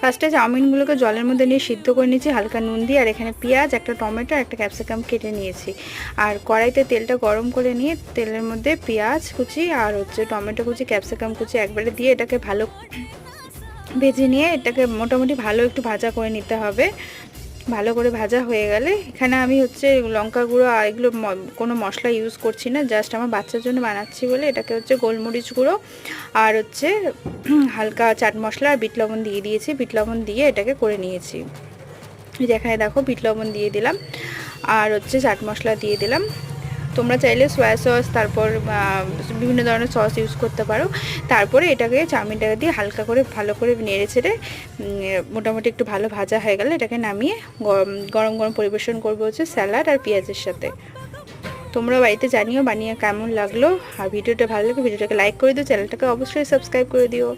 ফার্স্টে চাউমিনগুলোকে জলের মধ্যে নিয়ে সিদ্ধ করে নিয়েছি হালকা নুন দিয়ে। আর এখানে পেঁয়াজ, একটা টমেটো, একটা ক্যাপসিকাম কেটে নিয়েছি। আর কড়াইতে তেলটা গরম করে নিয়ে তেলের মধ্যে পেঁয়াজ কুচি আর টমেটো কুচি, ক্যাপসিকাম কুচি একবারে দিয়ে এটাকে ভালো ভেজে নিয়ে এটাকে মোটামুটি ভালো একটু ভাজা করে নিতে হবে। ভালো করে ভাজা হয়ে গেলে এখানে আমি লঙ্কা গুঁড়ো আর এগুলো কোনো মশলা ইউজ করছি না, জাস্ট আমার বাচ্চার জন্য বানাচ্ছি বলে এটাকে গোলমরিচ গুঁড়ো আর হালকা চাট মশলা আর বিট লবণ দিয়ে দিয়েছি। বিট লবণ দিয়ে এটাকে করে নিয়েছি। এখানে দেখো বিট লবণ দিয়ে দিলাম আর চাট মশলা দিয়ে দিলাম। তোমরা চাইলে সয়া সস তারপর বিভিন্ন ধরনের সস ইউজ করতে পারো। তারপরে এটাকে চাউমিনটাকে দিয়ে হালকা করে ভালো করে নেড়ে ছেড়ে মোটামুটি একটু ভালো ভাজা হয়ে গেলে এটাকে নামিয়ে গরম গরম পরিবেশন করবো স্যালাড আর পেঁয়াজের সাথে। তোমরা বাড়িতে জানিও বানিয়ে কেমন লাগলো। আর ভিডিওটা ভালো লাগলে ভিডিওটাকে লাইক করে দিও, চ্যানেলটাকে অবশ্যই সাবস্ক্রাইব করে দিও।